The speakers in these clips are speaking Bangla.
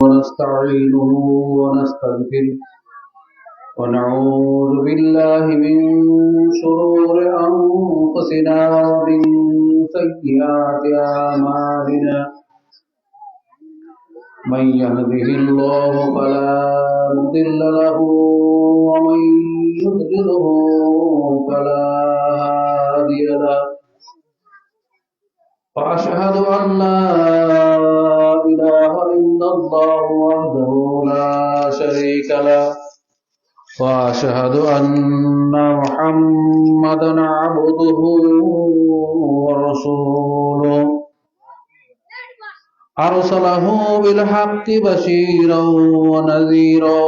ونستعينه ونستغفره ونعوذ بالله من شرور أنفسنا ومن سيئات أعمالنا من يهده الله فلا مضل له ومن يضلله فلا هادي له وأشهد أن لا إله إلا الله وحده لا شريك له وأشهد أن محمدا عبده ورسوله أرسله بالحق بشيرا ونذيرا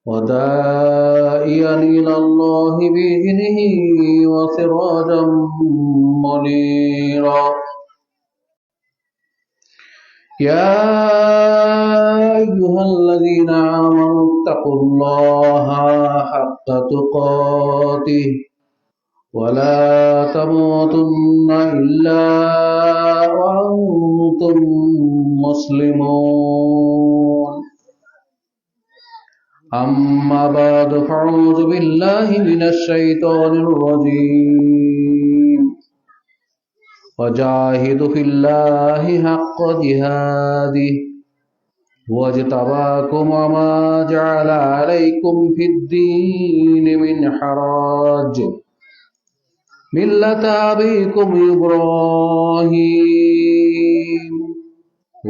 وداعيا إلى الله بإذنه وسراجا منيرا يا أيها الذين آمنوا اتقوا الله حق تقاته ولا تموتن إلا وأنتم مسلمون أما بعد فأعوذ بالله من الشيطان الرجيم وجاهدوا في الله حق جهاده واجتباكم وما جعل عليكم في الدين من حرج ملة أبيكم إبراهيم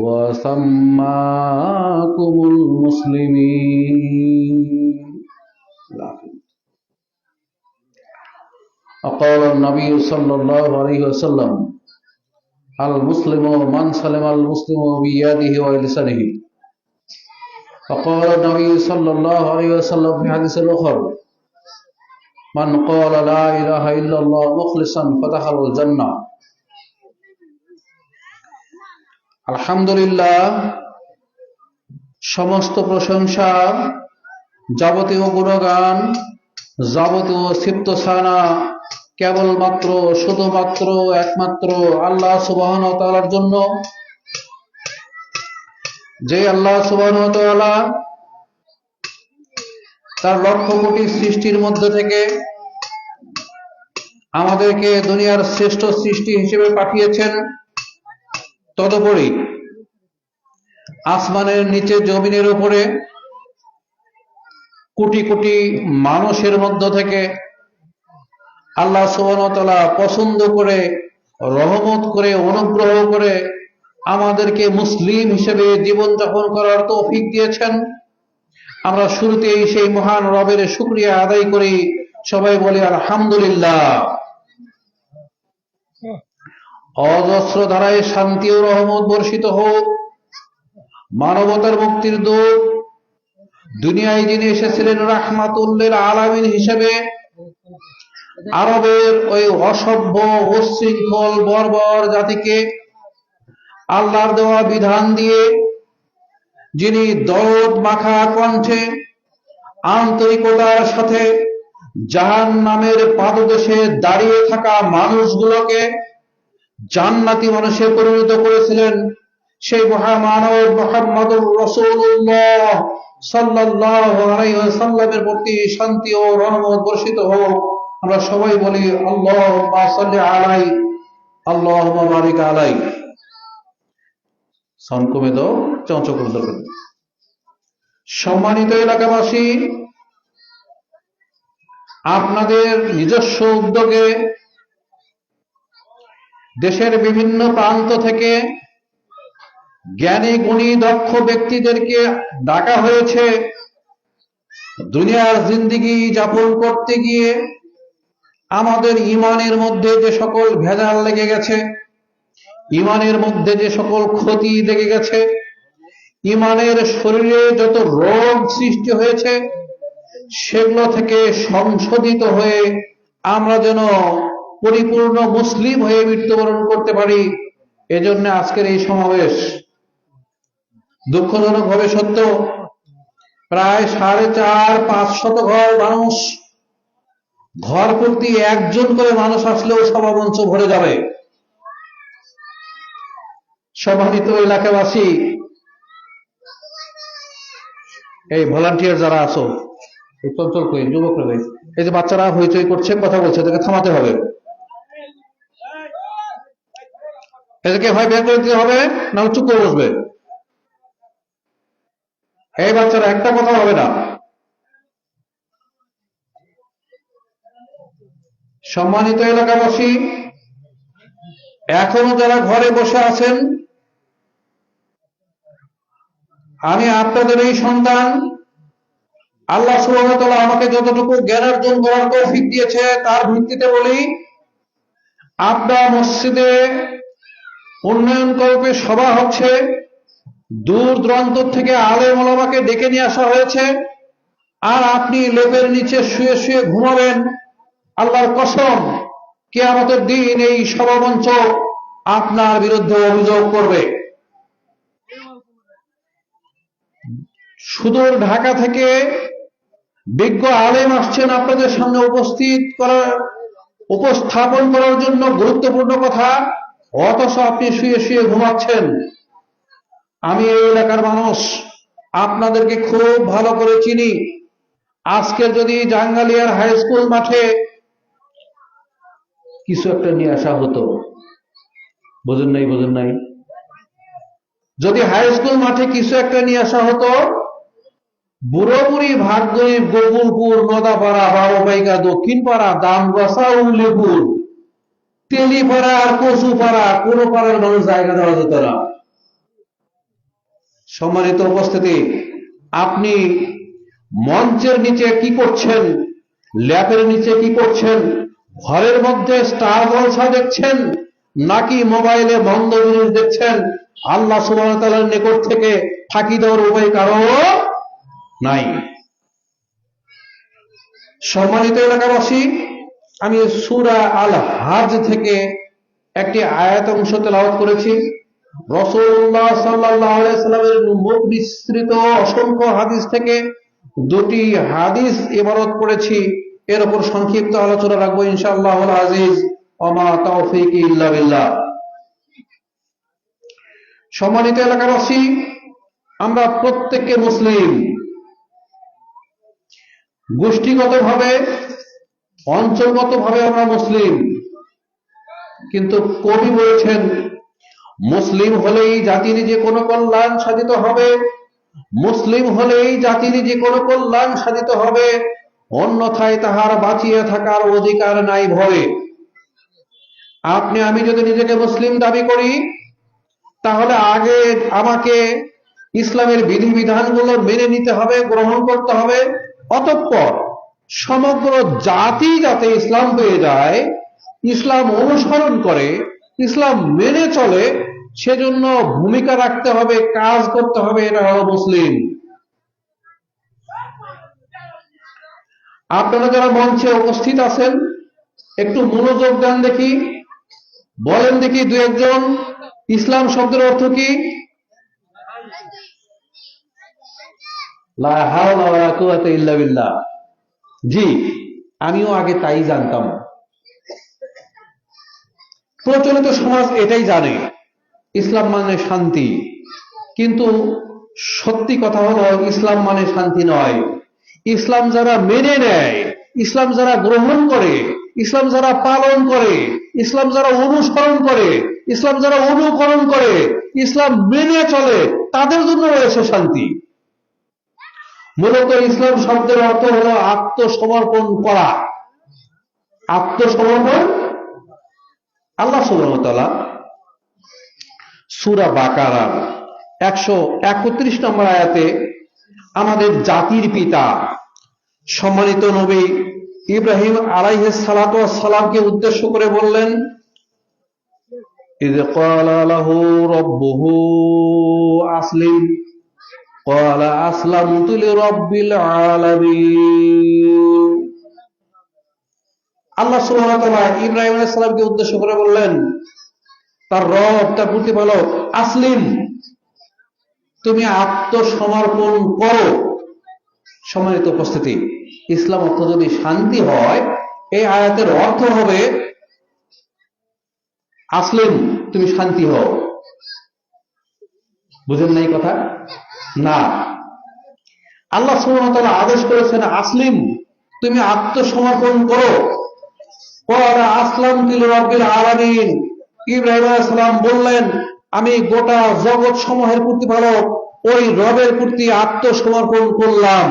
وسماكم المسلمين. وقال النبي صلى الله عليه وسلم المسلم من سلم المسلم بيده ولسانه. وقال النبي صلى الله عليه وسلم في حديث الآخر من قال لا إله إلا الله مخلصا فدخل الجنة. আলহামদুলিল্লাহ, সমস্ত প্রশংসা, যাবতীয় গুণগান, যাবতীয় সিফতসানা কেবলমাত্র শুধুমাত্র একমাত্র আল্লাহ সুবহানাহু ওয়া তাআলার জন্য, যে আল্লাহ সুবহানাহু ওয়া তাআলা তার লক্ষ কোটি সৃষ্টির মধ্যে থেকে আমাদেরকে দুনিয়ার শ্রেষ্ঠ সৃষ্টি হিসেবে পাঠিয়েছেন। তদুপরি আসমানের নিচে জমিনের উপরে কোটি কোটি মানুষের মধ্য থেকে আল্লাহ সুবহানাহু ওয়া তাআলা পছন্দ করে, রহমত করে, অনুগ্রহ করে আমাদেরকে মুসলিম হিসেবে জীবনযাপন করার তৌফিক দিয়েছেন। আমরা শুরুতেই সেই মহান রবের শুকরিয়া আদায় করি, সবাই বলি আলহামদুলিল্লাহ। অজস্র ধারায় শান্তি ও রহমত বর্ষিত হোক মানবতার মুক্তির দূত, দুনিয়ায় যিনি এসেছিলেন রাহমাতুল লিল আলামিন হিসেবে, আরবের ওই অসভ্য উচ্ছৃঙ্খল বর্বর জাতিকে আল্লাহর দেওয়া বিধান দিয়ে যিনি দরদ মাখা কণ্ঠে আন্তরিকতার সাথে জাহান্নামের পাদদেশে দাঁড়িয়ে থাকা মানুষগুলোকে জান্নাতি মানুষে পরিণত করেছিলেন, সেই মহামানব মুহাম্মদুর রাসূলুল্লাহ সাল্লাল্লাহু আলাইহি ওয়াসাল্লামের প্রতি শান্তি ও রহমত বর্ষিত হোক। আমরা সবাই বলি আল্লাহুম্মা সাল্লি আলাইহি আল্লাহুম্মা বারিক আলাইহি। সাউন্ড কমে দাও, চঞ্চল করে দাও। সম্মানিত এলাকাবাসী, আপনাদের নিজস্ব উদ্যোগে দেশের বিভিন্ন প্রান্ত থেকে জ্ঞানী গুণী দক্ষ ব্যক্তিদেরকে ডাকা হয়েছে দুনিয়ার জিন্দেগি যাপন করতে গিয়ে আমাদের ইমানের মধ্যে যে সকল ভেজাল লেগে গেছে, ইমানের মধ্যে যে সকল ক্ষতি লেগে গেছে, ইমানের শরীরে যত রোগ সৃষ্টি হয়েছে, সেগুলো থেকে সংশোধিত হয়ে আমরা যেন পরিপূর্ণ মুসলিম হয়ে মৃত্যুবরণ করতে পারি, এজন্য আজকের এই সমাবেশ। দুঃখজনকভাবে সত্য, প্রায় 450 ঘর মানুষ, ঘর প্রতি একজন করে মানুষ আসলেও সভামঞ্চ ভরে যাবে। সম্মানিত এলাকাবাসী, এই ভলান্টিয়ার যারা আছো, এই চঞ্চল কই যুবকরা, এই যে বাচ্চারা হইচই করছে, কথা বলছে, এদেরকে থামাতে হবে। এদেরকে হয় বের করে দিতে হবে, না চুপ করে বসবে। এই বাচ্চারা একটা কথা হবে না। সম্মানিত এলাকাবাসী, এখনো যারা ঘরে বসে আছেন, আমি আপনাদের এই সন্তান, আল্লাহ সুবহানাহু ওয়া তাআলা আমাকে যতটুকু জ্ঞান অর্জন করার তৌফিক দিয়েছে তার ভিত্তিতে বলি, আপনার মসজিদে উন্নয়ন কল্পে সভা হচ্ছে, দূর দূরান্ত থেকে আলেম ওলামাকে ডেকে নিয়ে আসা হয়েছে, আর আপনি লেপের নিচে শুয়ে শুয়ে ঘুমাবেন। আল্লাহর কসম, কিয়ামতের দিন এই সভামঞ্চ আপনার বিরুদ্ধে অভিযোগ করবে। সুদূর ঢাকা থেকে বিজ্ঞ আলেম আসছেন আপনাদের সামনে উপস্থাপন করার জন্য গুরুত্বপূর্ণ কথা, অথচ আপনি শুয়ে শুয়ে ঘুমাচ্ছেন। আমি এই এলাকার মানুষ, আপনাদেরকে খুব ভালো করে চিনি। আজকে যদি জাঙ্গালিয়ার হাই স্কুল মাঠে কিছু একটা নিয়ে আসা হতো, বোঝেন নাই, যদি হাই স্কুল মাঠে কিছু একটা নিয়ে আসা হতো, বুড়ো বুড়ি ভাগ্যরী গোকুলপুর, নদাপাড়া, বারোবাইকা, দক্ষিণ পাড়া, দামগাছা, উল্লেপুর, তেলিপাড়া আর কচুপাড়া, কোন পাড়ার মানুষ জায়গা দেওয়া যেত না। সম্মানিত উপস্থিতি, আপনি মঞ্চের নিচে কি করছেন, ল্যাপের নিচে কি করছেন, ঘরের মধ্যে স্টার জলসা দেখছেন, নাকি মোবাইলে মন্দ জিনিস দেখছেন, আল্লাহ সুবহানাহু ওয়া তাআলার নিকট থেকে ফাঁকি দেওয়ার উপায় কারো নাই। সম্মানিত এলাকাবাসী, আমি সূরা আল হাজ থেকে একটি আয়াত অংশ তেলাওয়াত করেছি। রাসূলুল্লাহ সাল্লাল্লাহু আলাইহি সাল্লামের মুখ নিঃসৃত অসংখ্য হাদিস থেকে দুটি হাদিস ইবারত করেছি। এর উপর সংক্ষিপ্ত আলোচনা রাখবো ইনশাআল্লাহুল আজিজ। ওমা তাওফীকি ইল্লা বিল্লাহ। সম্মানিত এলাকাবাসী, আমরা প্রত্যেককে মুসলিম, গোষ্ঠীগতভাবে, অঞ্চলগতভাবে আমরা মুসলিম, কিন্তু কবি বলেছেন, মুসলিম হলেই জাতির যে কোনো কল্যাণ সাধিত হবে, মুসলিম হলেই জাতির যে কোনো কল্যাণ সাধিত হবে, অন্যথায় তাহার বাঁচিয়ে থাকার অধিকার নাই ভবে। আপনি আমি যদি নিজেকে মুসলিম দাবি করি, তাহলে আগে আমাকে ইসলামের বিধিবিধানগুলো মেনে নিতে হবে, গ্রহণ করতে হবে। অতঃপর সমগ্র জাতি যাতে ইসলাম পেয়ে যায়, ইসলাম অনুসরণ করে, ইসলাম মেনে চলে, সেজন্য ভূমিকা রাখতে হবে, কাজ করতে হবে। এটা হলো মুসলিম। আপনারা যারা মঞ্চে উপস্থিত আছেন, একটু মনোযোগ দেন দেখি, বলেন দেখি দু একজন, ইসলাম শব্দের অর্থ কি? লা হাওলা ওয়ালা কুওয়াতা ইল্লা বিল্লাহ। জি, আমিও আগে তাই জানতাম। প্রচলিত সমাজ এটাই জানে, ইসলাম মানে শান্তি। কিন্তু সত্যি কথা হলো, ইসলাম মানে শান্তি নয়। ইসলাম যারা মেনে নেয়, ইসলাম যারা গ্রহণ করে, ইসলাম যারা পালন করে, ইসলাম যারা অনুসরণ করে, ইসলাম যারা অনুকরণ করে, ইসলাম মেনে চলে, তাদের জন্য রয়েছে শান্তি। মূলত ইসলাম শব্দের অর্থ হলো আত্মসমর্পণ করা। আত্মসমর্পণ। আল্লাহ সুবহানাহু ওয়া তাআলা সূরা বাকারার 131 নম্বর আয়াতে আমাদের জাতির পিতা সম্মানিত নবী ইব্রাহিম আলাইহিস সালাতু ওয়াস সালামকে উদ্দেশ্য করে বললেন, ইয ক্বালা লাহু রাব্বুহু আসলিম ক্বালা আসলামতু লিরাব্বিল আলামিন। আল্লাহ সুবহানাহু ওয়া তাআলা ইব্রাহিম আলাইহিস সালামকে উদ্দেশ্য করে বললেন, তার রব, তার প্রতিপালক, আসলিম, তুমি আত্মসমর্পণ করো। সম্মানিত উপস্থিতি, ইসলাম অর্থ যদি শান্তি হয়, এই আয়াতের অর্থ হবে আসলিম, তুমি শান্তি হও। বুঝেন নাই কথা? না। আল্লাহ সুবহানাহু ওয়া তাআলা আদেশ করেছেন, আসলিম, তুমি আত্মসমর্পণ করো। ক্বালা আসলামতু লিরাব্বিল আলামিন। ইব্রাহিম আলাইহিস সালাম বললেন, আমি গোটা জগৎ সমূহের প্রতিপালক ওই রবের প্রতি আত্মসমর্পণ করলাম।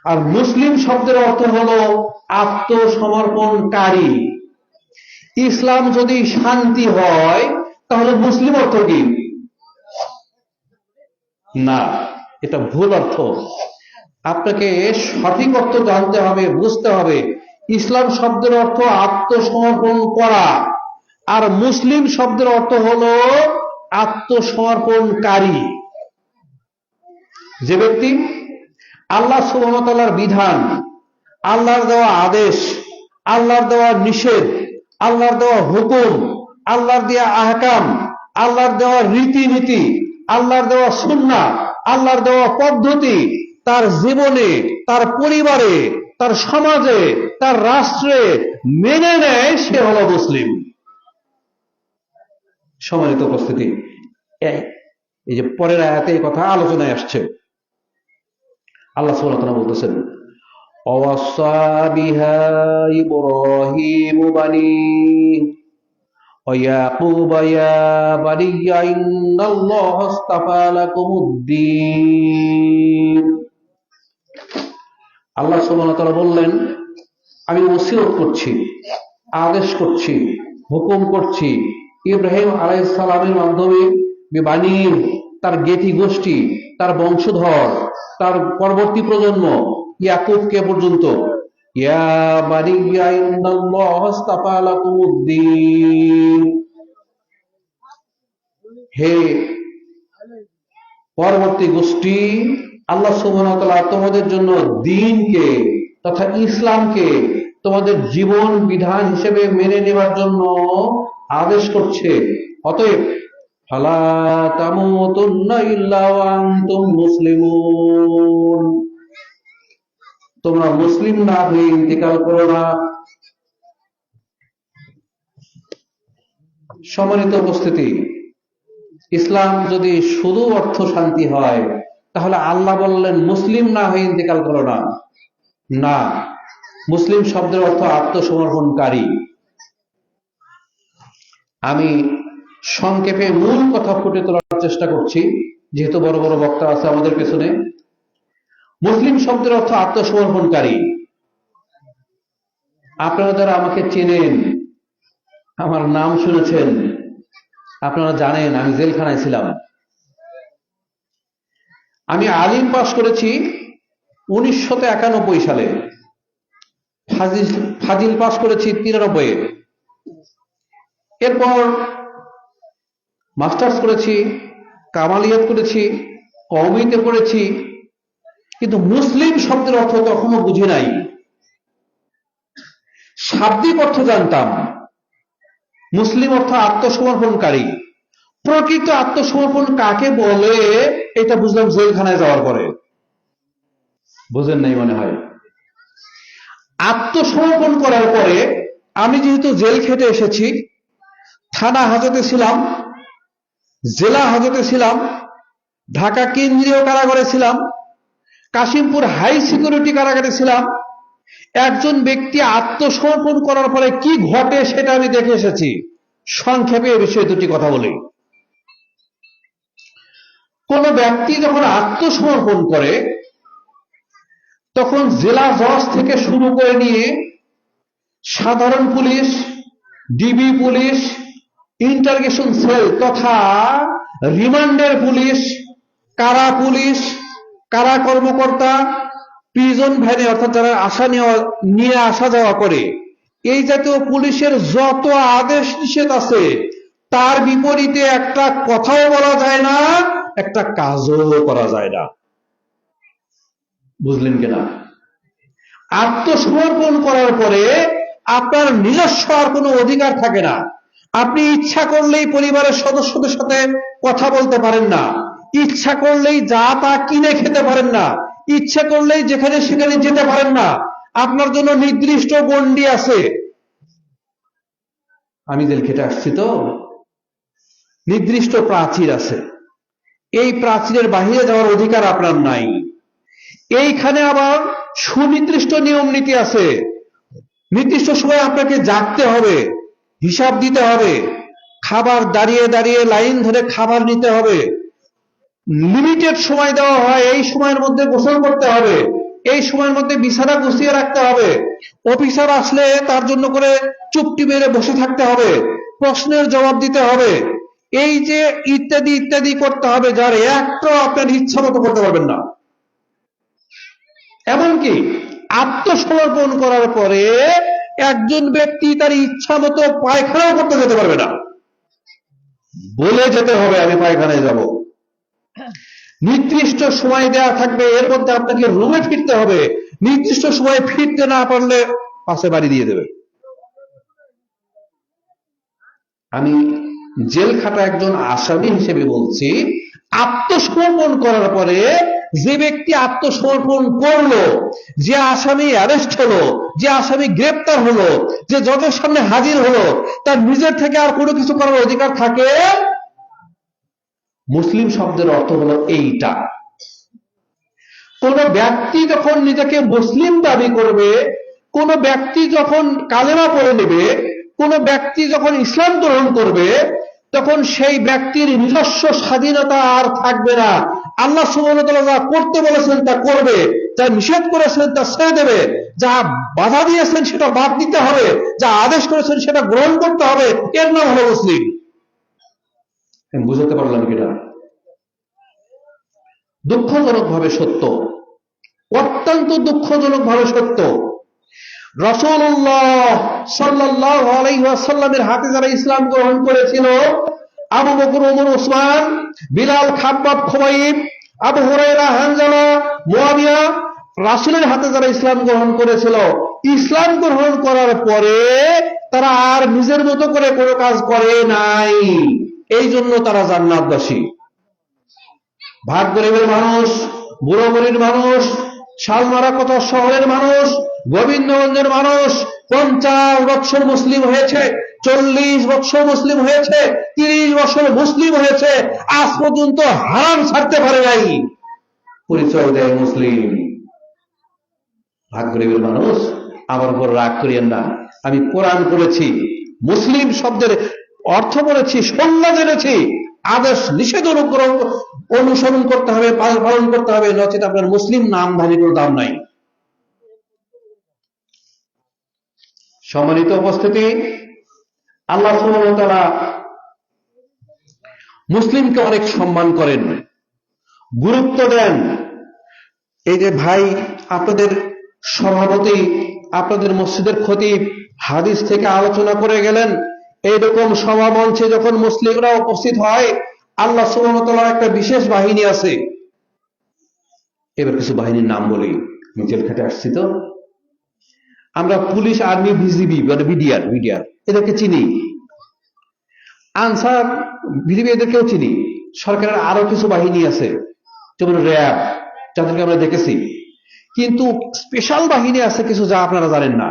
আর মুসলিম শব্দের অর্থ হলো আত্মসমর্পণকারী। ইসলাম যদি শান্তি হয় তাহলে মুসলিম অর্থ কি? না, এটা ভুল অর্থ। আপনাকে সঠিক অর্থ জানতে হবে, বুঝতে হবে। ইসলাম শব্দের অর্থ আত্মসমর্পণ করা, আর মুসলিম শব্দের অর্থ হলো আত্মসমর্পণকারী। যে ব্যক্তি আল্লাহ সুবহানাহু ওয়া তাআলার বিধান, আল্লাহর দেওয়া আদেশ, আল্লাহর দেওয়া নিষেধ, আল্লাহর দেওয়া হুকুম, আল্লাহর দেওয়া আহকাম, আল্লাহর দেওয়া রীতিনীতি, আল্লাহর দেওয়া সুন্নাহ, আল্লাহর দেওয়া পদ্ধতি তার জীবনে, তার পরিবারে, তার সমাজে, তার রাষ্ট্রে মেনে নেয়, সে হলো মুসলিম। সম্মানিত উপস্থিতি, এই যে পরের আয়াতে এই কথা আলোচনায় আসছে। আল্লাহ সুবহানাহু ওয়া তাআলা বলতেছেন, ওয়াসা বিহা ইব্রাহিম বানিহি ওয়া ইয়াকুব ইয়া বানিয়া ইন্নাল্লাহা আস্তাফা লাকুমুদ-দীন। আল্লাহ সুবহানাহু ওয়া তাআলা বললেন, আমি ওসিয়ত করছি, আদেশ করছি, হুকুম করছি ইব্রাহিম আলাইহিস সালামের মাধ্যমে, বানি, তার জ্ঞাতি গোষ্ঠী, তার বংশধর, তার পরবর্তী প্রজন্ম, ইয়াকুবকে পর্যন্ত, ইয়া বানিয়া ইন্নাল্লাহা আস্তাফা লাকুমুদ-দীন, হে পরবর্তী গোষ্ঠী, আল্লাহ সুবহানাহু ওয়া তাআলা তোমাদের জন্য দ্বীনকে তথা ইসলামকে তোমাদের জীবন বিধান হিসেবে মেনে নেওয়ার জন্য আদেশ করছে। অতএব ফালা তামুতুন্না ইল্লা ওয়া আনতুম মুসলিমুন, তোমরা মুসলিম না হয়ে ইন্তিকাল করো না। সম্মানিত উপস্থিতি, ইসলাম যদি শুধু অর্থ শান্তি হয় তাহলে আল্লাহ বললেন মুসলিম না হয়ে ইন্তিকাল করো না। না, মুসলিম শব্দের অর্থ আত্মসমর্পণকারী। আমি সংক্ষেপে মূল কথা ফুটে তোলার চেষ্টা করছি, যেহেতু বড় বড় বক্তা আছে আমাদের পেছনে। মুসলিম শব্দের অর্থ আত্মসমর্পণকারী। আপনারা যারা আমাকে চেনেন, আমার নাম শুনেছেন, আপনারা জানেন আমি জেলখানায় ছিলাম। আমি আলিম পাশ করেছি 1991 সালে, ফাজিল পাশ করেছি 93-এ, এরপর মাস্টার্স করেছি, কামালিয়াত করেছি, কওমিতে পড়েছি, কিন্তু মুসলিম শব্দের অর্থ তখনও বুঝি নাই। শাব্দিক অর্থ জানতাম, মুসলিম অর্থ আত্মসমর্পণকারী। প্রকৃত আত্মসমর্পণ কাকে বলে এটা বুঝলাম জেলখানায় যাওয়ার পরে। বুঝেন নাই মনে হয়। আত্মসমর্পণ করার পরে আমি যেহেতু জেল খেটে এসেছি, থানা হাজতে ছিলাম, জেলা হাজতে ছিলাম, ঢাকা কেন্দ্রীয় কারাগারে ছিলাম, কাশিমপুর হাই সিকিউরিটি কারাগারে ছিলাম। একজন ব্যক্তি আত্মসমর্পণ করার পরে কি ঘটে সেটা আমি দেখে এসেছি। সংক্ষেপে এ বিষয়ে দুটি কথা বলি। কোন ব্যক্তি যখন আত্মসমর্পণ করে তখন জেলা জজ থেকে শুরু করে নিয়ে সাধারণ police, DB police, interrogation cell তথা রিমান্ডের পুলিশ, কারা পুলিশ, কারা কর্মকর্তা, প্রিজন ভ্যানে অর্থাৎ যারা নিয়ে আসা যাওয়া করে, এই জাতীয় পুলিশের যত আদেশ নিষেধ আছে তার বিপরীতে একটা কথাও বলা যায় না, একটা কাজও করা যায় না। বুঝলেন কিনা? আত্মসমর্পণ করার পরে আপনার নিজস্ব আর কোনো অধিকার থাকে না। আপনি ইচ্ছা করলেই পরিবারের সদস্যদের সাথে কথা বলতে পারেন না, ইচ্ছা করলেই যা তা কিনে খেতে পারেন না, ইচ্ছা করলেই যেখানে সেখানে যেতে পারেন না। আপনার জন্য নির্দিষ্ট গণ্ডি আছে। আমি জেল খেটে আসছি তো, নির্দিষ্ট প্রাচীর আছে। এই প্রাচীরের বাহিরে যাওয়ার অধিকার আপনার নাই। এইখানে আবার সুনির্দিষ্ট নিয়ম নীতি আছে। নির্দিষ্ট সময় আপনাকে জাগতে হবে, হিসাব দিতে হবে, খাবার দাঁড়িয়ে দাঁড়িয়ে লাইন ধরে খাবার নিতে হবে, লিমিটেড সময় দেওয়া হয়, এই সময়ের মধ্যে গোসল করতে হবে, এই সময়ের মধ্যে বিছানা গুছিয়ে রাখতে হবে, অফিসার আসলে তার জন্য করে চুপটি মেরে বসে থাকতে হবে, প্রশ্নের জবাব দিতে হবে, এই যে ইত্যাদি ইত্যাদি করতে হবে, যার একটা আপনার ইচ্ছা মতো করতে পারবেন না। এমনকি আত্মসমর্পণ করার পরে একজন ব্যক্তি তার ইচ্ছা মতো পায়খানাও করতে যেতে পারবে না, বলে যেতে হবে আমি পায়খানায় যাব। নির্দিষ্ট সময় দেওয়া থাকবে, এর মধ্যে আপনাকে রুমে ফিরতে হবে, নির্দিষ্ট সময় ফিরতে না পারলে পাশে বাড়ি দিয়ে দেবে। আমি জেল খাটা একজন আসামি হিসেবে বলছি, আত্মসমর্পণ করার পরে যে ব্যক্তি আত্মসমর্পণ করলো, যে আসামি অ্যারেস্ট হলো, যে আসামি গ্রেপ্তার হলো, যে জজের সামনে হাজির হলো, তার নিজের থেকে আর কোনো কিছু করার অধিকার থাকে? মুসলিম শব্দের অর্থ হলো এইটা। কোন ব্যক্তি যখন নিজেকে মুসলিম দাবি করবে, কোন ব্যক্তি যখন কালেমা পড়ে নেবে, কোন ব্যক্তি যখন ইসলাম গ্রহণ করবে, তখন সেই ব্যক্তির নিজস্ব স্বাধীনতা আর থাকবে না। আল্লাহ সুবহানাহু ওয়া তাআলা যা করতে বলেছেন তা করবে, যা নিষেধ করেছেন তা ছেড়ে দেবে, যা বাধা দিয়েছেন সেটা বাদ দিতে হবে, যা আদেশ করেছেন সেটা গ্রহণ করতে হবে। এর নাম হলো মুসলিম। বুঝতে পারলাম কিনা? দুঃখজনক ভাবে সত্য, অত্যন্ত দুঃখজনক ভাবে সত্য। রাসূলুল্লাহ সাল্লাল্লাহু আলাইহি ওয়াসাল্লামের হাতে যারা ইসলাম গ্রহণ করেছিল, আবু বকর, ওমর, ওসমান, বিলাল, খাব্বাব, খুবাইব, আবু হুরায়রা, হানজালা, মুয়াবিয়া, রাসূলের হাতে যারা ইসলাম গ্রহণ করেছিল, ইসলাম গ্রহণ করার পরে তারা আর নিজের মতো করে কোনো কাজ করে নাই, এই জন্য তারা জান্নাতবাসী। ভাগ গরিবের মানুষ, বুড়ো বুড়ির মানুষ, শালমারা কত শহরের মানুষ, গোবিন্দগঞ্জের মানুষ 50 বছর মুসলিম হয়েছে, 40 বছর মুসলিম হয়েছে, 30 বছর মুসলিম হয়েছে, আজ পর্যন্ত হারাম ছাড়তে পারে নাই, পরিচয় দেয় মুসলিম। ভাগ গরিবের মানুষ, আমার উপর রাগ করিয়েন না, আমি কোরআন পড়েছি, মুসলিম শব্দের অর্থ পড়েছি, সংজ্ঞা জেনেছি, আদেশ নিষেধ অনুসরণ করতে হবে, পালন করতে হবে, নচেত আপনার মুসলিম নামধারী কোনো দাম নাই। সম্মানিত উপস্থিতি, আল্লাহ সুবহানাহু ওয়া তাআলা মুসলিমকে অনেক সম্মান করেন, গুরুত্ব দেন। এই যে ভাই আপনাদের সভাপতি, আপনাদের মসজিদের খতিব হাদিস থেকে আলোচনা করে গেলেন, এইরকম সভা মঞ্চে যখন মুসলিমরা উপস্থিত হয়, আল্লাহ সুবহানাহু ওয়া তাআলার একটা বিশেষ বাহিনী আছে। এবার কিছু বাহিনীর নাম বলি, আমি জেল খেটে আসছি তো। আমরা পুলিশ, আর্মি, বিজিবি, বিডিআর এদেরকে চিনি, আনসার, বিজিবি এদেরকেও চিনি। সরকারের আরো কিছু বাহিনী আছে, যেমন র্যাব, যাদেরকে আমরা দেখেছি। কিন্তু স্পেশাল বাহিনী আছে কিছু, যা আপনারা জানেন না,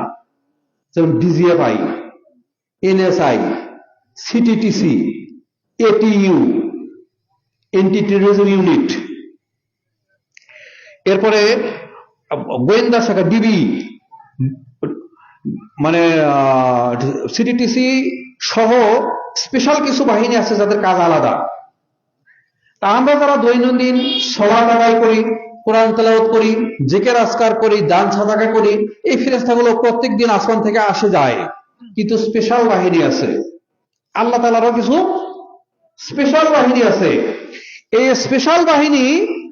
যেমন DGFI, NSI, CTTC, ATU, anti terrorism unit, এরপরে গোয়েন্দা শাখা ডিবি, মানে সিটিটিসি সহ স্পেশাল কিছু বাহিনী আছে যাদের কাজ আলাদা। তা আমরা যারা দৈনন্দিন সলাত আদায় করি, কোরআন তেলাওয়াত করি, জিকির আজকার করি, দান সাদাকা করি, এই ফেরেশতাগুলো প্রত্যেকদিন আসমান থেকে আসে যায়। কিন্তু স্পেশাল বাহিনী আছে, আল্লাহ তাআলারও কিছু স্পেশাল বাহিনী আছে। এই স্পেশাল বাহিনী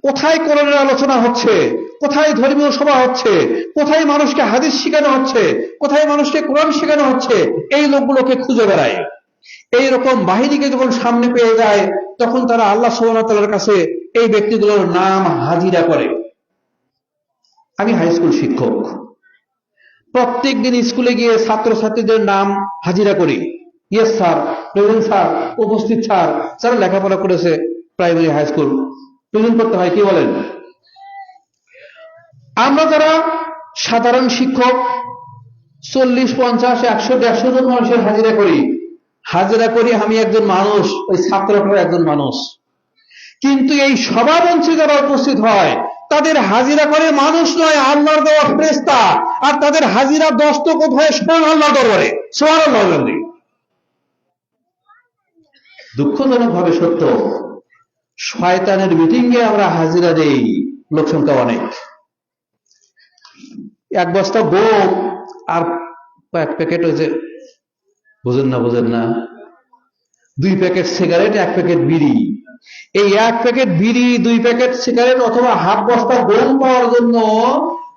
কোথায় কোরআনের আলোচনা হচ্ছে, কোথায় ধর্মীয় সভা হচ্ছে, কোথায় মানুষকে হাদিস শেখানো হচ্ছে, কোথায় মানুষকে কোরআন শেখানো হচ্ছে, এই লোকগুলোকে খুঁজে বেড়ায়। এইরকম বাহিনীকে যখন সামনে পেয়ে যায়, তখন তারা আল্লাহ সুবহানাহু ওয়া তাআলার কাছে এই ব্যক্তিগুলোর নাম হাজিরা করে। আমি হাই স্কুল শিক্ষক, প্রত্যেক দিন স্কুলে গিয়ে ছাত্রছাত্রীদের নাম হাজিরা করি। ইয়েস স্যার, প্রেজেন্ট স্যার, উপস্থিত স্যার, যারা লেখাপড়া করেছে প্রাইমারি, হাই স্কুল, প্রেজেন্ট করতে হয়, কি বলেন? আমরা যারা সাধারণ শিক্ষক 40, 50, 100, 150 জন মানুষের হাজিরা করি, আমি একজন মানুষ, ওই ছাত্রটাও একজন মানুষ। কিন্তু এই সভা মঞ্চে যারা উপস্থিত হয়, তাদের হাজিরা করে মানুষ নয়, আল্লাহর দেওয়া ফেরেশতা। আর তাদের হাজিরা দস্তখত হয় স্বয়ং আল্লাহর দরবারে। সুবহানাল্লাহ। দুঃখজনক ভাবে সত্য, শয়তানের মিটিংয়ে আমরা হাজিরা দেই, লোক সংখ্যা অনেক। এক বস্তা গম আর এক প্যাকেট হয়েছে, বুঝেন না, 2 প্যাকেট সিগারেট, 1 প্যাকেট বিড়ি। এই 1 প্যাকেট বিড়ি, 2 প্যাকেট সিগারেট অথবা হাফ বস্তা গম পাওয়ার জন্য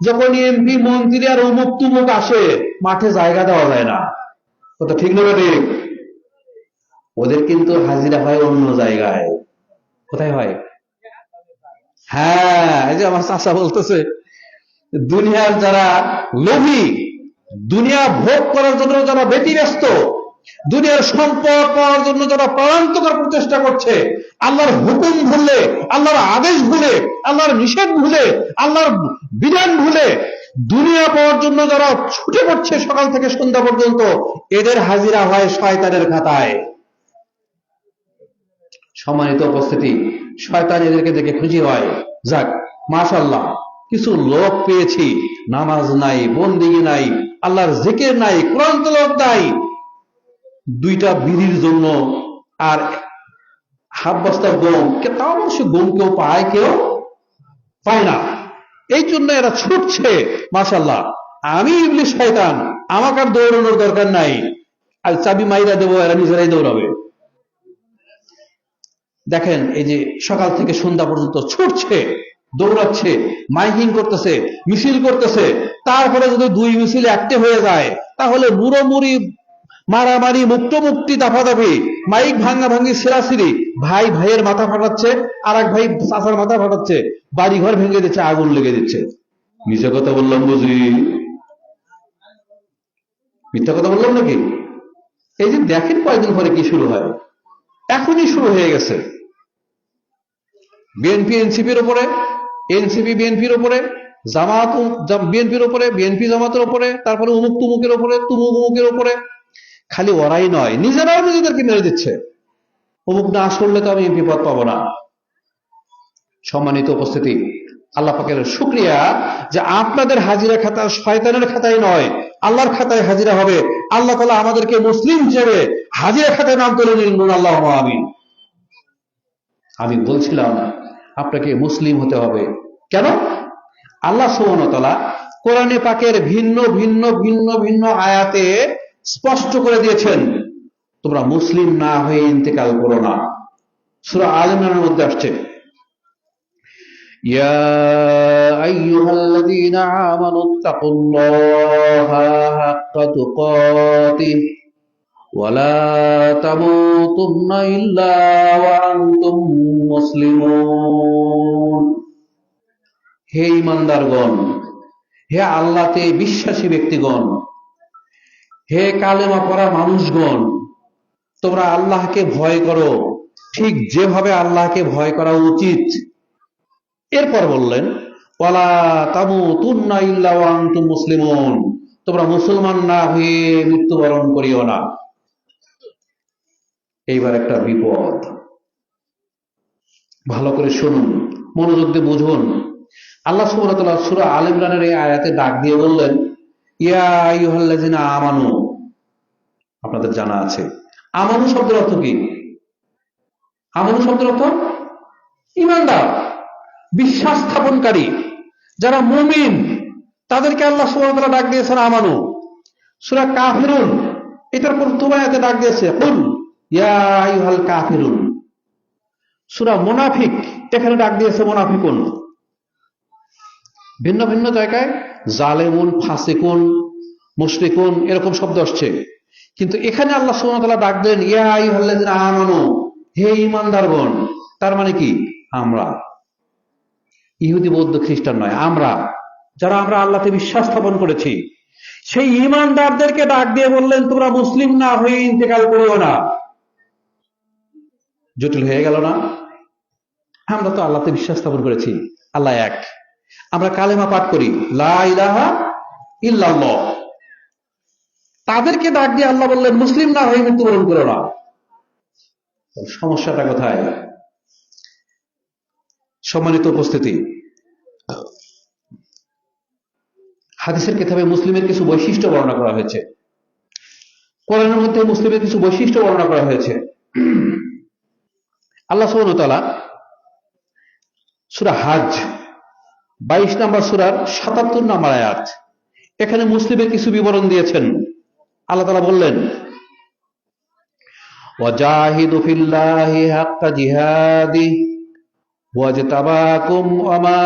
যখন এমপি মন্ত্রী আর অমুক তুমুক আসে, মাঠে জায়গা দেওয়া যায় না। কথা ঠিক না ঠিক? ওদের কিন্তু হাজিরা হয় অন্য জায়গায়। কোথায় হয়? হ্যাঁ, এই যে আমার চাচা বলতেছে, দুনিয়ার যারা লোভী, দুনিয়া ভোগ করার জন্য যারা ব্যতিব্যস্ত, দুনিয়ার সম্পদ পাওয়ার জন্য যারা প্রাণান্তকর প্রচেষ্টা করছে, আল্লাহর হুকুম ভুলে, আল্লাহর আদেশ ভুলে, আল্লাহর নিষেধ ভুলে, আল্লাহর বিধান ভুলে দুনিয়া পাওয়ার জন্য যারা ছুটে পড়ছে সকাল থেকে সন্ধ্যা পর্যন্ত, এদের হাজিরা হয় শয়তানের খাতায়। সম্মানিত উপস্থিতি, শয়তান এদেরকে দেখে খুশি হয়, যাক মাশাআল্লাহ, কিছু লোক পেয়েছি, নামাজ নাই, বন্দেগী নাই, আল্লাহর জিকির নাই, কোরআন তেলাওয়াত নাই, 2টা বিড়ির জন্য আর হাফ বস্তা গম, তাও অবশ্য গম কেউ পায়, কেউ পায় না। এই জন্য এরা ছুটছে। মাশাআল্লাহ, আমি ইবলিস শয়তান, আমাকে আর দৌড়ানোর দরকার নাই, আর চাবি মাইরা দেবো, এরা নিজেরাই দৌড়াবে। দেখেন, এই যে সকাল থেকে সন্ধ্যা পর্যন্ত ছুটছে, দৌড়াচ্ছে, মাইকিং করতেছে, মিছিল করতেছে। তারপরে যদি 2 মিছিল একটে হয়ে যায়, তাহলে মুড়োমুড়ি, মারামারি, মুক্তি, দাফাদাফি, মাইক ভাঙ্গাভাঙ্গি, সিরাসিরি, ভাই ভাইয়ের মাথা ফাটাচ্ছে, আর এক ভাই চাচার মাথা ফাটাচ্ছে, বাড়ি ঘর ভেঙে দিচ্ছে, আগুন লেগে দিচ্ছে। মিথ্যা কথা বললাম বুঝি? মিথ্যা কথা বললাম নাকি? এই যে দেখেন কয়েকদিন পরে কি শুরু হয়, এখনই শুরু হয়ে গেছে। বিএনপি এনসিপির উপরে, এনসিপি বিএনপির উপরে, জামাত বিএনপির উপরে, বিএনপি জামাতের উপরে, তারপরে অমুক তুমুকের উপরে, তুমুক অমুকের উপরে। খালি ওরাই নয়, নিজেরাও নিজেদেরকে মেরে দিচ্ছে। অমুক না আসলে তো আমি এমপি পদ পাবো না। সম্মানিত উপস্থিতি, আল্লাহ পাকের শুকরিয়া যে আপনাদের হাজিরা খাতা শয়তানের খাতায় নয়, আল্লাহর খাতায় হাজিরা হবে। আল্লাহ তাআলা আমাদেরকে মুসলিম হিসেবে হাজিরা খাতায় নাম তুলে নিন। আল্লাহুম্মা আমিন। আমি বলছিলাম আপনাকে মুসলিম হতে হবে। কেন? আল্লাহ সুবহানাহু ওয়া তাআলা কোরআনে পাকের ভিন্ন ভিন্ন ভিন্ন ভিন্ন আয়াতে স্পষ্ট করে দিয়েছেন, তোমরা মুসলিম না হয়ে ইন্তেকাল করো না। সূরা আল ইমরানের মধ্যে আসছে, ইয়া আইয়ুহাল্লাযীনা আমানুত্তাকুল্লাহা হাক্কা তুকাতিহি ওয়া লা তামুতুন্না ইল্লা ওয়া আনতুম মুসলিমুন। হে ঈমানদারগণ, হে আল্লাহতে বিশ্বাসী ব্যক্তিগণ, হে কালেমা পড়া মানুষগণ, তোমরা আল্লাহকে ভয় করো ঠিক যেভাবে আল্লাহকে ভয় করা উচিত। এরপর বললেন, ওয়ালা তামুতুন্না ইল্লা ওয়া আনতুম মুসলিমুন, তোমরা মুসলমান না হয়ে মৃত্যুবরণ করিও না। এইবার একটা বিপদ, ভালো করে শুনুন, মনোযোগ দিয়ে বুঝুন। আল্লাহ সুবহানাহু ওয়া তাআলা সূরা আল ইমরানের এই আয়াতে ডাক দিয়ে বললেন, ইয়া আইয়ুহাল্লাযিনা আমানু। আপনাদের জানা আছে আমানু শব্দের অর্থ কি? আমানু শব্দের অর্থ ঈমানদার, বিশ্বাস স্থাপনকারী, যারা মুমিন, তাদেরকে আল্লাহ সুবহানাহু ওয়া তাআলা ডাক দিয়েছেন আমানু। সূরা কাফিরুন, এটার প্রথম আয়াতে ডাক দিয়েছে কুল ইয়া আইয়ুহাল কাফিরুন। সূরা মুনাফিক, এখানে ডাক দিয়েছে মুনাফিকুন। ভিন্ন ভিন্ন জায়গায় জালেমুন, ফাসিকুন, মুশরিকুন এরকম শব্দ আসছে, কিন্তু এখানে আল্লাহ সুবহানাহু ওয়া তাআলা ডাক দেন ইয়া আইয়ুহাল্লাযিনা আমানু, হে ঈমানদারগণ। তার মানে কি? আমরা, ইহুদি বৌদ্ধ খ্রিস্টান নয়, আমরা যারা আমরা আল্লাহতে বিশ্বাস স্থাপন করেছি, সেই ঈমানদারদেরকে ডাক দিয়ে বললেন, তোমরা মুসলিম না হয়ে ইন্তেকাল করিও না। জটিল হয়ে গেল না? আমরা তো আল্লাহতে বিশ্বাস স্থাপন করেছি, আল্লাহ এক, আমরা কালেমা পাঠ করি লা ইলাহা ইল্লাল্লাহ। তাদেরকে ডাক দিয়ে আল্লাহ বললেন, মুসলিম না হয়ে মৃত্যুবরণ করো না। সমস্যাটা কোথায়? সম্মানিত উপস্থিতি, হাদিসের কিতাবে মুসলিমের কিছু বৈশিষ্ট্য বর্ণনা করা হয়েছে, কোরআনের মধ্যে মুসলিমের কিছু বৈশিষ্ট্য বর্ণনা করা হয়েছে। আল্লাহ সুবহানাহু ওয়া তাআলা সূরা হজ 22 নম্বর সূরার 77 নম্বর আয়াত, এখানে মুসলিমের কিছু বিবরণ দিয়েছেন। আল্লাহ তাআলা বললেন, ওয়াজাহিদু ফিল্লাহি হাক্কা জিহাদিহি ওয়াজতাবাকুম ওয়া মা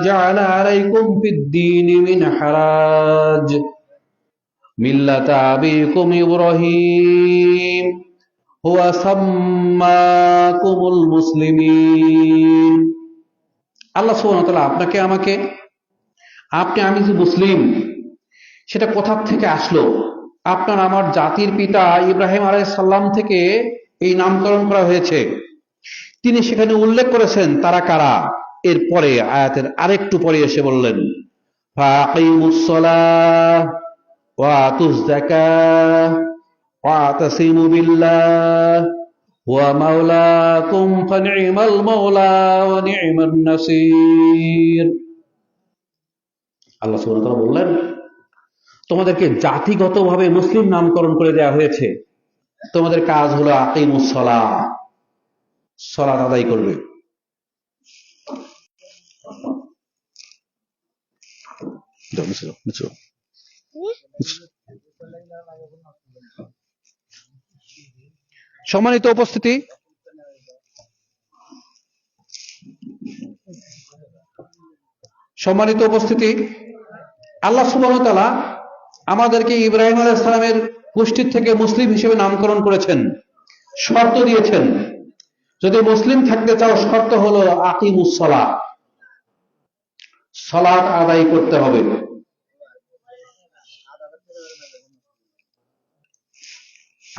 জাআলা আলাইকুম ফিদ-দীনি মিন হারাজ মিল্লাতা আবিকুম ইব্রাহিম হুয়া সাম্মাকুমুল মুসলিমিন। আল্লাহ সুবহানাহু ওয়া তাআলা আপনাকে আমাকে, আমি যে মুসলিম সেটা কোথা থেকে আসলো? আপনার আমার জাতির পিতা ইব্রাহিম আলাইহিস সালাম থেকে এই নামকরণ করা হয়েছে। তিনি সেখানে উল্লেখ করেছেন তারা কারা। এরপরে আয়াতের আরেকটু পরে এসে বললেন, ফাকিমুস সালাহ ওয়া আতুজ যাকাহ ওয়া আতাসিমু বিল্লাহ ওয়া মাওলাকুম ফানি'মাল মাওলা ওয়া নি'মান নাসির। আল্লাহ সুবহানাহু ওয়া তাআলা বললেন, তোমাদেরকে জাতিগতভাবে মুসলিম নামকরণ করে দেওয়া হয়েছে। তোমাদের কাজ হলো আকিমুস সালাহ, সালাত আদায় করবে। সম্মানিত উপস্থিতি, আল্লাহ সুবহানাহু ওয়া তাআলা আমাদেরকে ইব্রাহিম আলাইহিস সালামের গোষ্ঠীর থেকে মুসলিম হিসেবে নামকরণ করেছেন, শর্ত দিয়েছেন। যদি মুসলিম থাকতে চাও শর্ত হলো আকিমুস সালাহ, সালাত আদায় করতে হবে।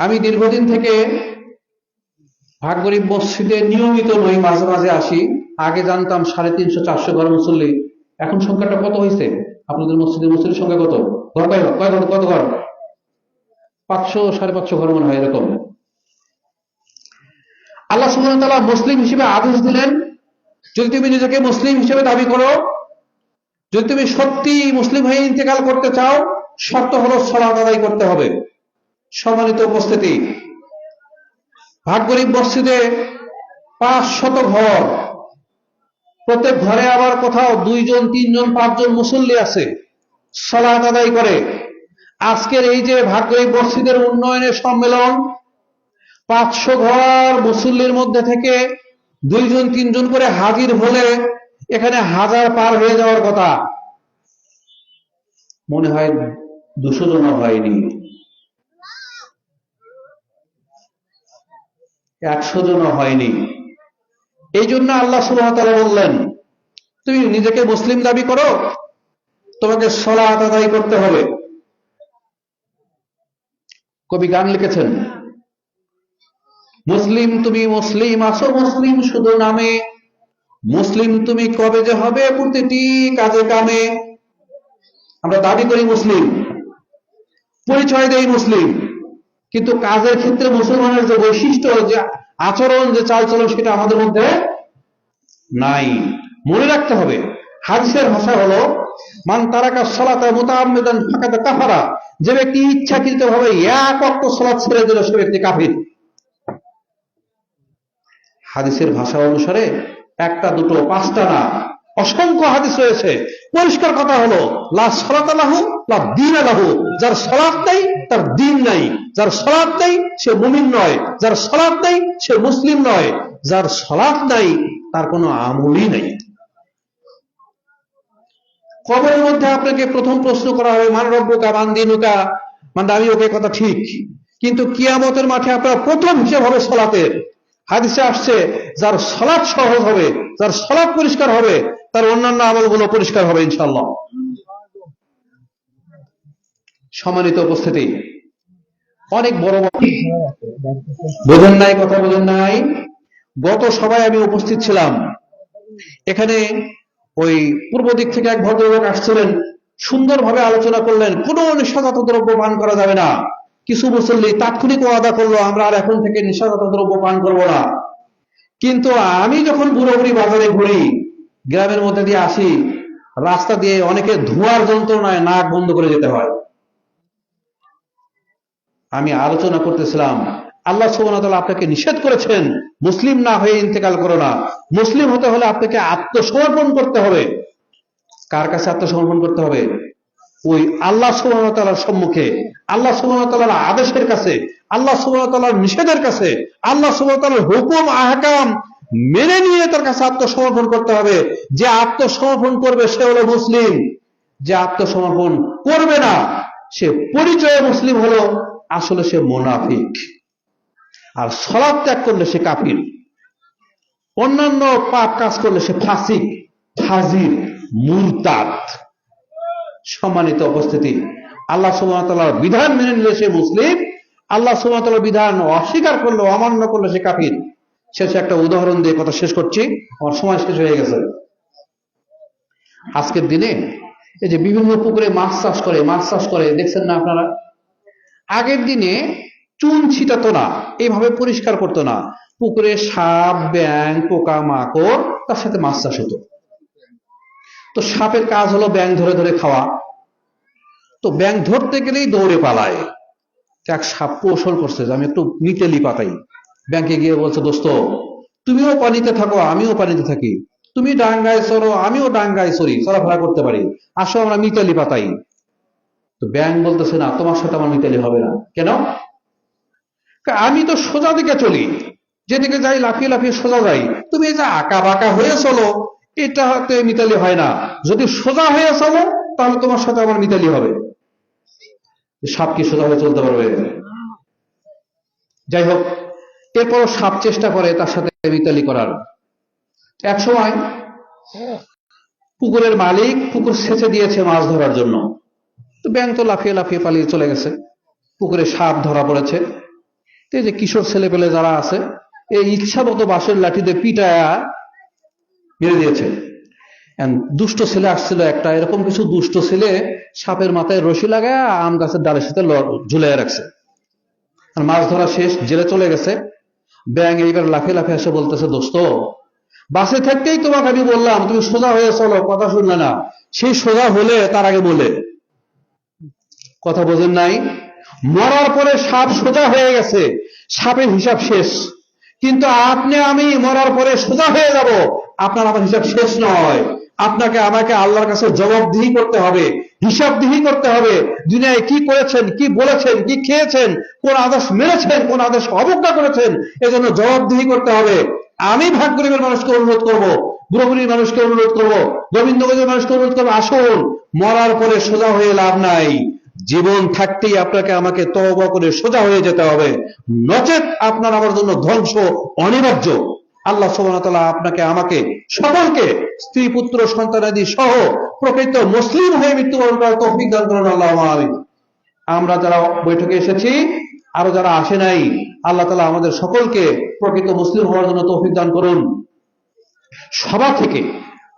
আমি দীর্ঘদিন থেকে ভাগগরিব মসজিদে নিয়মিত নই, মাঝে মাঝে আসি। আগে জানতাম 350-400 ঘর মুসল্লি, এখন সংখ্যাটা কত হয়েছে? আপনাদের মসজিদের মুসল্লির সংখ্যা কত? ঘর কত ঘর? 500-550 ঘর মনে হয় এরকম। আল্লাহ সুবহানাহু ওয়া তাআলা মুসলিম হিসেবে আদেশ দিলেন, যদি তুমি নিজেকে মুসলিম হিসেবে দাবি করো, যদি তুমি সত্যি মুসলিম হয়ে ইন্তেকাল করতে চাও, শর্ত হলো সালাত আদায় করতে হবে। সম্মানিত উপস্থিতি, ভাগগরিব মসজিদে 500 ঘর, প্রত্যেক ঘরে আবার কোথাও 2 জন 3 জন 5 জন মুসল্লি আছে, সালাত আদায় করে। আজকের এই যে ভাগগরিব মসজিদের উন্নয়নের সম্মেলন, 500 ঘর মুসল্লির মধ্যে থেকে 2 জন 3 জন করে হাজির হলে এখানে 1000 পার হয়ে যাওয়ার কথা। মনে হয় 200 জন হয়নি, 100 জন হয়নি। এই জন্য আল্লাহ সুবহানাহু ওয়া তাআলা বললেন, তুমি নিজেকে মুসলিম দাবি করো, তোমাকে সালাত আদায় করতে হবে। কবি গান লিখেছেন, মুসলিম তুমি মুসলিম আছো মুসলিম শুধু নামে, মুসলিম তুমি কবে যে হবে প্রতিটি কাজে কামে। আমরা দাবি করি মুসলিম, পরিচয় দেই মুসলিম, কিন্তু কাজের ক্ষেত্রে মুসলমানের যে বৈশিষ্ট্য, যে আচরণ, যে চালচলন, সেটা আমাদের মধ্যে নাই। মনে রাখতে হবে, হাদিসের ভাষা হলো মান তারাকা সালাতা মুতাআম্মিদান ফাকাদ কাফারা। যে ব্যক্তি ইচ্ছাকৃতভাবে এক ওয়াক্ত সালাত ছেড়ে দিল, সে ব্যক্তি কাফির। হাদিসের ভাষা অনুসারে একটা দুটো 5টা না, অসংখ্য হাদিস রয়েছে। পরিষ্কার কথা হলো, লা সালাতা লাহু লা দীন লাহু। যার সালাত নেই তার দ্বীন নাই, যার সালাত নেই সে মুমিন নয়, যার সালাত নেই সে মুসলিম নয়, যার সালাত নাই তার কোনো আমলই নাই। কবরের মধ্যে আপনাকে প্রথম প্রশ্ন করা হবে, মান রব্বুকা মান দীনুকা, মানে আমি ওকে কথা ঠিক, কিন্তু কিয়ামতের মাঠে আপনার প্রথম হিসেব হবে সালাতের। হাদিসে আসছে, যার সালাত সহজ হবে, যার সালাত পরিষ্কার হবে, তার অন্যান্য আমলগুলো পরিষ্কার হবে ইনশাআল্লাহ। সম্মানিত উপস্থিতি, অনেক বড় বোঝেন নাই, কথা বোঝেন নাই। গত সভায় আমি উপস্থিত ছিলাম, এখানে ওই পূর্ব দিক থেকে এক ভদ্রলোক আসছিলেন, সুন্দরভাবে আলোচনা করলেন, কোন নেশাজাত দ্রব্য পান করা যাবে না। কিছু মুসল্লি তাৎক্ষণিক ওয়াদা করলো, আমরা আর এখন থেকে নেশাজাত দ্রব্য পান করবো না। কিন্তু আমি যখন বুড়ো বুড়ি বাজারে ঘুরি, গ্রামের মধ্যে দিয়ে আসি, রাস্তা দিয়ে অনেকে ধোঁয়ার যন্ত্রণায় নাক বন্ধ করে যেতে হয়। আমি আলোচনা করতেছিলাম, আল্লাহ সুবহানাহু ওয়া তাআলা আপনাকে নিষেধ করেছেন মুসলিম না হয়ে ইন্তেকাল করো না। মুসলিম হতে হলে আপনাকে আত্মসমর্পণ করতে হবে। কার কাছে আত্মসমর্পণ করতে হবে? ওই আল্লাহ সুবহানাহু ওয়া তাআলার সম্মুখে, আল্লাহ সুবহানাহু ওয়া তাআলার আদেশের কাছে, আল্লাহ সুবহানাহু ওয়া তাআলার নিষেধের কাছে, আল্লাহ সুবহানাহু ওয়া তাআলার হুকুম আহকাম মেনে নিয়ে তার কাছে আত্মসমর্পণ করতে হবে। যে আত্মসমর্পণ করবে সে হলো মুসলিম, যে আত্মসমর্পণ করবে না সে পরিচয়ে মুসলিম হলো, আসলে সে মুনাফিক। আর সালাত ত্যাগ করলে সে কাফির, অন্যান্য পাপ কাজ করলে সে ফাসিক, ফাজির, মুরতাদ। সম্মানিত উপস্থিতি, আল্লাহ সুবহানাহু ওয়া তাআলার বিধান মেনে নিলে সে মুসলিম, আল্লাহ সুবহানাহু ওয়া তাআলার বিধান অস্বীকার করলে, অমান্য করলে সে কাফির। শেষে একটা উদাহরণ দিয়ে কথা শেষ করছি, আমার সময় শেষ হয়ে গেছে। আজকের দিনে এই যে বিভিন্ন পুকুরে মাছ চাষ করে দেখছেন না আপনারা? আগের দিনে চুন ছিটাতো না, এইভাবে পরিষ্কার করতো না, পুকুরে সাপ, ব্যাঙ, পোকা মাকড়, তার সাথে মাছ চাষ হতো। তো সাপের কাজ হলো ব্যাঙ ধরে ধরে খাওয়া। তো ব্যাঙ ধরতে গেলেই দৌড়ে পালায়। এক সাপ কৌশল করছে যে আমি একটু মিটেলি পাতাই। ব্যাংকে গিয়ে বলছে, দোস্ত তুমিও পানিতে থাকো আমিও পানিতে থাকি, তুমি ডাঙ্গায় চড়ো আমিও ডাঙ্গায় চড়ি, চলাফেরা করতে পারি, আসো আমরা মিতালি পাতাই। তো ব্যাঙ বলতেছে, না, তোমার সাথে আমার মিতালি হবে না। কেন? আমি তো সোজা দিকে চলি, যেদিকে যাই লাফিয়ে লাফিয়ে সোজা যাই, তুমি এই যে আঁকা বাঁকা হয়ে চলো, এটা হতে মিতালি হয় না। যদি সোজা হয়ে চলো তাহলে তোমার সাথে আমার মিতালি হবে। সাপ কি সোজা হয়ে চলতে পারবে? যাই হোক, এরপরও সাপ চেষ্টা করে তার সাথে মিতালি করার। এক সময় পুকুরের মালিক পুকুর সেচে দিয়েছে মাছ ধরার জন্য। তো ব্যাঙ তো লাফিয়ে লাফিয়ে পালিয়ে চলে গেছে, পুকুরে সাপ ধরা পড়েছে। তো এই যে কিশোর ছেলে পেলে যারা আছে, এই ইচ্ছা মতো বাঁশের লাঠিতে পিটায়া মেরে দিয়েছে। দুষ্ট ছেলে আসছিল একটা, এরকম কিছু দুষ্ট ছেলে সাপের মাথায় রশি লাগায় আম গাছের ডালের সাথে ঝুলিয়ে রাখছে। আর মাছ ধরা শেষ, জেলে চলে গেছে। ব্যাঙ এইবার লাফিয়ে লাফিয়ে এসে বলতেছে, দোস্ত বাসে থাকতেই তোমাকে আমি বললাম তুমি সোজা হয়ে চলো, কথা শুনলে না। সেই সোজা হলে তার আগে বলে কথা বোঝেন নাই? মরার পরে সাপ সোজা হয়ে গেছে, সাপের হিসাব শেষ। কিন্তু আপনি আমি মরার পরে সোজা হয়ে যাব, আপনার আমার হিসাব শেষ নয়। আপনাকে আমাকে আল্লাহর কাছে জবাবদিহি করতে হবে, হিসাবদিহি করতে হবে। দুনিয়ায় কি করেছেন, কি বলেছেন, কি খেয়েছেন, কোন আদেশ মেনেছেন, কোন আদেশ অবজ্ঞা করেছেন, এজন্য জবাবদিহি করতে হবে। আমি ভাগ গরিবের মানুষকে অনুরোধ করবো, বুড়োবুড়ির মানুষকে অনুরোধ করবো, গোবিন্দগঞ্জের মানুষকে অনুরোধ করবো, আসুন, মরার পরে সোজা হয়ে লাভ নাই। জীবন থাকতেই আপনাকে আমাকে তওবা করে সোজা হয়ে যেতে হবে, নচেত আপনার আমার জন্য ধ্বংস অনিবার্য। আল্লাহ সুবহানাহু ওয়া তাআলা আপনাকে আমাকে সকলকে স্ত্রী পুত্র সন্তানাদি সহ প্রকৃত মুসলিম হয়ে মৃত্যুবরণ করার তৌফিক দান করুন, আল্লাহুম্মা আমিন। আমরা যারা বৈঠকে এসেছি, আরো যারা আসে নাই, আল্লাহ তাআলা আমাদের সকলকে প্রকৃত মুসলিম হওয়ার জন্য তৌফিক দান করুন। সভা থেকে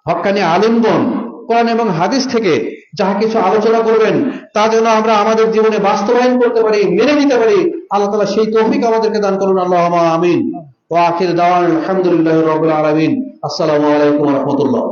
হক্কানি আলেমগণ কোরআন এবং হাদিস থেকে যাহা কিছু আলোচনা করবেন তা যেন আমরা আমাদের জীবনে বাস্তবায়ন করতে পারি, মেনে নিতে পারি, আল্লাহ তাআলা সেই তৌফিক আমাদেরকে দান করুন, আল্লাহুম্মা আমিন। ওয়া আখির দাওয়ানা আলহামদুলিল্লাহি রাব্বিল আলামিন। আসসালামু আলাইকুম ওয়া রাহমাতুল্লাহ।